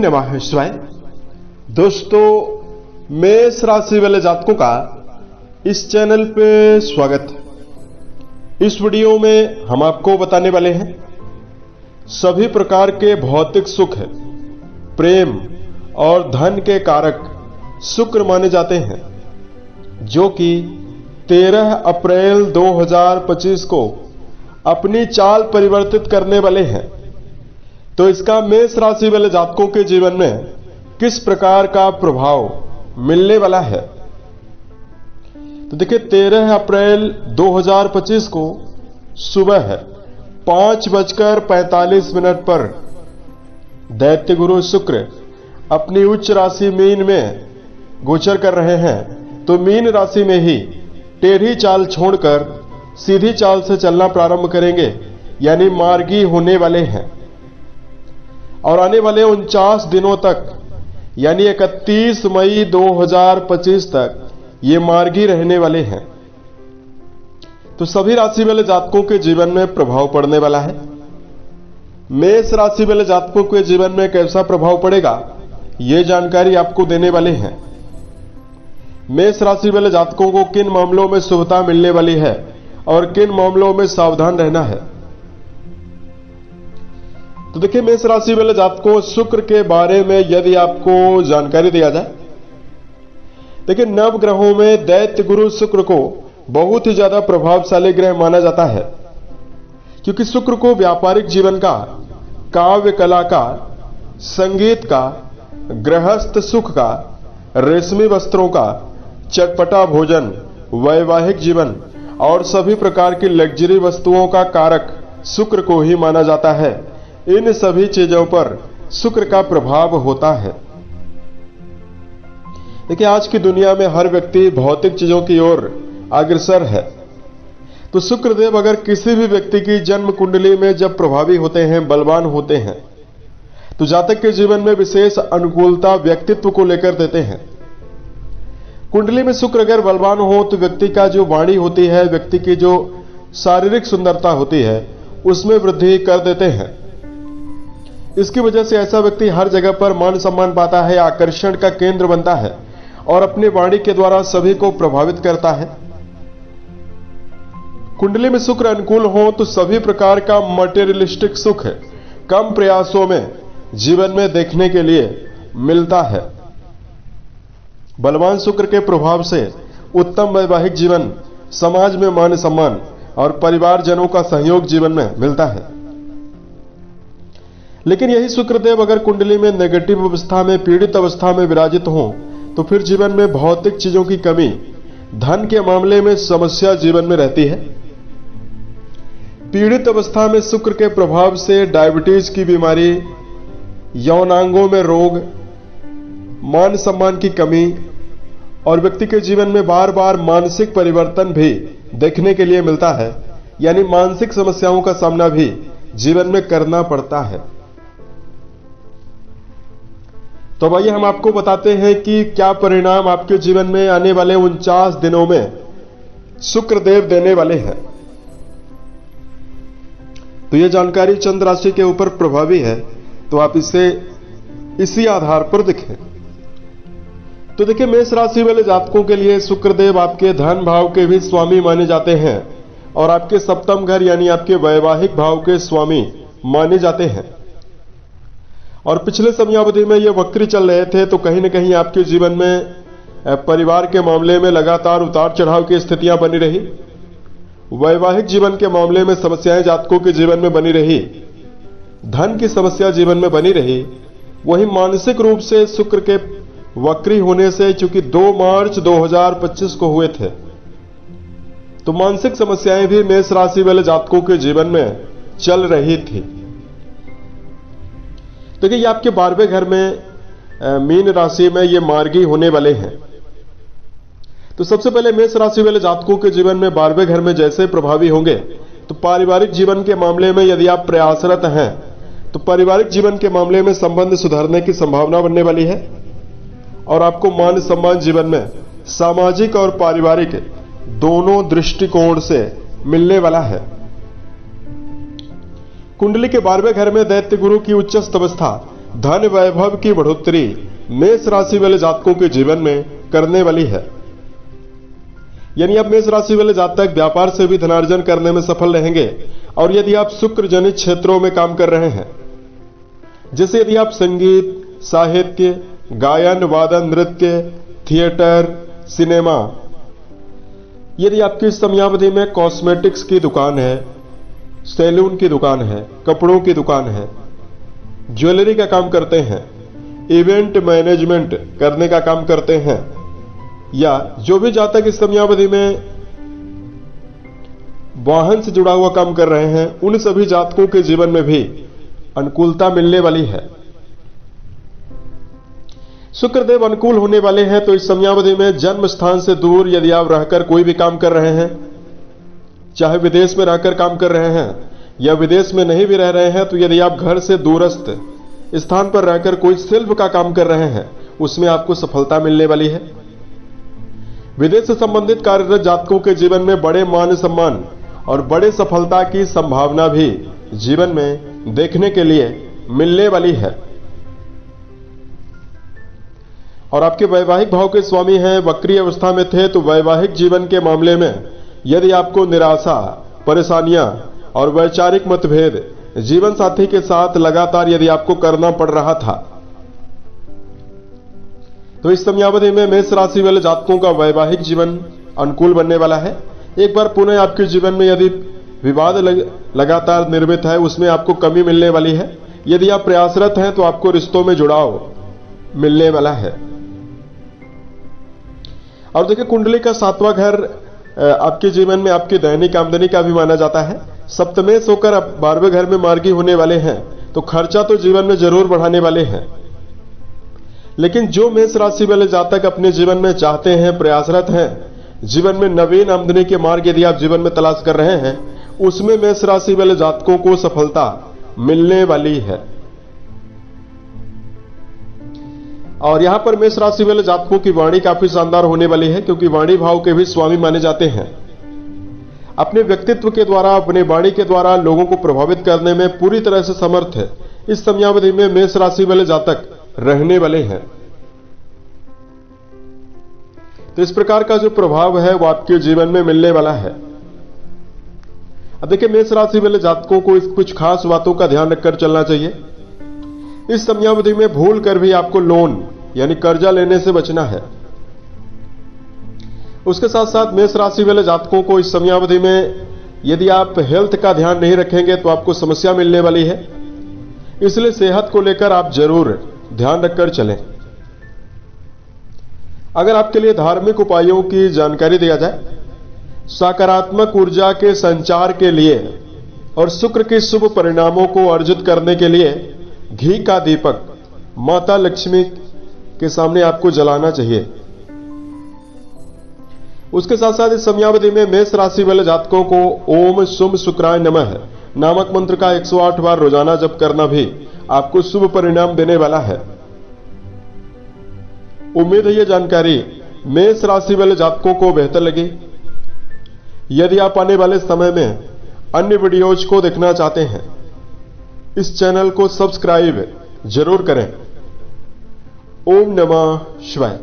नमः शिवाय। दोस्तों, मेष राशि वाले जातकों का इस चैनल पे स्वागत है। इस वीडियो में हम आपको बताने वाले हैं सभी प्रकार के भौतिक सुख, प्रेम और धन के कारक शुक्र माने जाते हैं, जो कि 13 अप्रैल 2025 को अपनी चाल परिवर्तित करने वाले हैं। तो इसका मेष राशि वाले जातकों के जीवन में किस प्रकार का प्रभाव मिलने वाला है, तो देखिए 13 अप्रैल 2025 को सुबह 5:45 पर दैत्य गुरु शुक्र अपनी उच्च राशि मीन में गोचर कर रहे हैं। तो मीन राशि में ही टेढ़ी चाल छोड़कर सीधी चाल से चलना प्रारंभ करेंगे, यानी मार्गी होने वाले हैं। और आने वाले 49 दिनों तक, यानी 31 मई 2025 तक ये मार्गी रहने वाले हैं। तो सभी राशि वाले जातकों के जीवन में प्रभाव पड़ने वाला है। मेष राशि वाले जातकों के जीवन में कैसा प्रभाव पड़ेगा, ये जानकारी आपको देने वाले हैं। मेष राशि वाले जातकों को किन मामलों में शुभता मिलने वाली है और किन मामलों में सावधान रहना है। तो देखिए, मेष राशि वाले जातकों, शुक्र के बारे में यदि आपको जानकारी दिया जाए, देखिए नव ग्रहों में दैत्य गुरु शुक्र को बहुत ही ज्यादा प्रभावशाली ग्रह माना जाता है, क्योंकि शुक्र को व्यापारिक जीवन का, काव्य कला का, संगीत का, गृहस्थ सुख का, रेशमी वस्त्रों का, चटपटा भोजन, वैवाहिक जीवन और सभी प्रकार की लग्जरी वस्तुओं का कारक शुक्र को ही माना जाता है। इन सभी चीजों पर शुक्र का प्रभाव होता है। देखिए, आज की दुनिया में हर व्यक्ति भौतिक चीजों की ओर अग्रसर है। तो शुक्रदेव अगर किसी भी व्यक्ति की जन्म कुंडली में जब प्रभावी होते हैं, बलवान होते हैं, तो जातक के जीवन में विशेष अनुकूलता व्यक्तित्व को लेकर देते हैं। कुंडली में शुक्र अगर बलवान हो तो व्यक्ति का जो वाणी होती है, व्यक्ति की जो शारीरिक सुंदरता होती है, उसमें वृद्धि कर देते हैं। इसकी वजह से ऐसा व्यक्ति हर जगह पर मान सम्मान पाता है, आकर्षण का केंद्र बनता है और अपने वाणी के द्वारा सभी को प्रभावित करता है। कुंडली में शुक्र अनुकूल हो तो सभी प्रकार का मटेरियलिस्टिक सुख कम प्रयासों में जीवन में देखने के लिए मिलता है। बलवान शुक्र के प्रभाव से उत्तम वैवाहिक जीवन, समाज में मान सम्मान और परिवारजनों का सहयोग जीवन में मिलता है। लेकिन यही शुक्रदेव अगर कुंडली में नेगेटिव अवस्था में, पीड़ित अवस्था में विराजित हो, तो फिर जीवन में भौतिक चीजों की कमी, धन के मामले में समस्या जीवन में रहती है। पीड़ित अवस्था में शुक्र के प्रभाव से डायबिटीज की बीमारी, यौनांगों में रोग, मान सम्मान की कमी और व्यक्ति के जीवन में बार बार मानसिक परिवर्तन भी देखने के लिए मिलता है, यानी मानसिक समस्याओं का सामना भी जीवन में करना पड़ता है। तो भाई हम आपको बताते हैं कि क्या परिणाम आपके जीवन में आने वाले 49 दिनों में शुक्रदेव देने वाले हैं। तो यह जानकारी चंद्र राशि के ऊपर प्रभावी है, तो आप इसे इसी आधार पर देखें। तो देखिए, मेष राशि वाले जातकों के लिए शुक्रदेव आपके धन भाव के भी स्वामी माने जाते हैं और आपके सप्तम घर यानी आपके वैवाहिक भाव के स्वामी माने जाते हैं। और पिछले समयावधि में ये वक्री चल रहे थे, तो कहीं न कहीं आपके जीवन में परिवार के मामले में लगातार उतार चढ़ाव की स्थितियां बनी रही। वैवाहिक जीवन के मामले में समस्याएं जातकों के जीवन में बनी रही, धन की समस्या जीवन में बनी रही। वहीं मानसिक रूप से शुक्र के वक्री होने से, चूंकि 2 मार्च 2025 को हुए थे, तो मानसिक समस्याएं भी मेष राशि वाले जातकों के जीवन में चल रही थी। देखिए, ये आपके 12वें घर में मीन राशि में ये मार्गी होने वाले हैं। तो सबसे पहले मेष राशि वाले जातकों के जीवन में 12वें घर में जैसे प्रभावी होंगे, तो पारिवारिक जीवन के मामले में यदि आप प्रयासरत हैं, तो पारिवारिक जीवन के मामले में संबंध सुधारने की संभावना बनने वाली है और आपको मान सम्मान जीवन में सामाजिक और पारिवारिक दोनों दृष्टिकोण से मिलने वाला है। कुंडली के 12वें घर में दैत्य गुरु की उच्चस्थ अवस्था धन वैभव की बढ़ोतरी मेष राशि वाले जातकों के जीवन में करने वाली है। यानी अब मेष राशि वाले जातक व्यापार से भी धनार्जन करने में सफल रहेंगे। और यदि आप शुक्र जनित क्षेत्रों में काम कर रहे हैं, जैसे यदि आप संगीत, साहित्य, गायन, वादन, नृत्य, थिएटर, सिनेमा, यदि आपकी इस समयावधि में कॉस्मेटिक्स की दुकान है, सैलून की दुकान है, कपड़ों की दुकान है, ज्वेलरी का काम करते हैं, इवेंट मैनेजमेंट करने का काम करते हैं, या जो भी जातक इस समयावधि में वाहन से जुड़ा हुआ काम कर रहे हैं, उन सभी जातकों के जीवन में भी अनुकूलता मिलने वाली है। शुक्रदेव अनुकूल होने वाले हैं, तो इस समयावधि में जन्म स्थान से दूर यदि आप रहकर कोई भी काम कर रहे हैं, चाहे विदेश में रहकर काम कर रहे हैं या विदेश में नहीं भी रह रहे हैं, तो यदि आप घर से दूरस्थ स्थान पर रहकर कोई शिल्प का काम कर रहे हैं, उसमें आपको सफलता मिलने वाली है। विदेश से संबंधित कार्यरत जातकों के जीवन में बड़े मान सम्मान और बड़े सफलता की संभावना भी जीवन में देखने के लिए मिलने वाली है। और आपके वैवाहिक भाव के स्वामी हैं, वक्री अवस्था में थे, तो वैवाहिक जीवन के मामले में यदि आपको निराशा, परेशानियां और वैचारिक मतभेद जीवन साथी के साथ लगातार यदि आपको करना पड़ रहा था, तो इस समयावधि में मेष राशि वाले जातकों का वैवाहिक जीवन अनुकूल बनने वाला है। एक बार पुनः आपके जीवन में यदि विवाद लगातार निर्मित है, उसमें आपको कमी मिलने वाली है। यदि आप प्रयासरत हैं तो आपको रिश्तों में जुड़ाव मिलने वाला है। और देखिए, कुंडली का 7वां घर आपके जीवन में आपकी दैनिक आमदनी का भी माना जाता है। सप्तमेश होकर आप 12वें घर में मार्गी होने वाले हैं, तो खर्चा तो जीवन में जरूर बढ़ाने वाले हैं। लेकिन जो मेष राशि वाले जातक अपने जीवन में चाहते हैं, प्रयासरत हैं, जीवन में नवीन आमदनी के मार्ग यदि आप जीवन में तलाश कर रहे हैं, उसमें मेष राशि वाले जातकों को सफलता मिलने वाली है। और यहां पर मेष राशि वाले जातकों की वाणी काफी शानदार होने वाली है, क्योंकि वाणी भाव के भी स्वामी माने जाते हैं। अपने व्यक्तित्व के द्वारा, अपने वाणी के द्वारा लोगों को प्रभावित करने में पूरी तरह से समर्थ है इस समयावधि में मेष राशि वाले जातक रहने वाले हैं। तो इस प्रकार का जो प्रभाव है वो आपके जीवन में मिलने वाला है। अब देखिए, मेष राशि वाले जातकों को इस कुछ खास बातों का ध्यान रखकर चलना चाहिए। इस समयावधि में भूल कर भी आपको लोन यानी कर्जा लेने से बचना है। उसके साथ साथ मेष राशि वाले जातकों को इस समयावधि में यदि आप हेल्थ का ध्यान नहीं रखेंगे तो आपको समस्या मिलने वाली है। इसलिए सेहत को लेकर आप जरूर ध्यान रखकर चलें। अगर आपके लिए धार्मिक उपायों की जानकारी दिया जाए, सकारात्मक ऊर्जा के संचार के लिए और शुक्र के शुभ परिणामों को अर्जित करने के लिए घी का दीपक माता लक्ष्मी के सामने आपको जलाना चाहिए। उसके साथ साथ इस समयावधि में मेष राशि वाले जातकों को ओम शुभ शुक्राय नमः नामक मंत्र का 108 बार रोजाना जप करना भी आपको शुभ परिणाम देने वाला है। उम्मीद है यह जानकारी मेष राशि वाले जातकों को बेहतर लगी। यदि आप आने वाले समय में अन्य वीडियोज को देखना चाहते हैं, इस चैनल को सब्सक्राइब जरूर करें। ओम नमः शिवाय।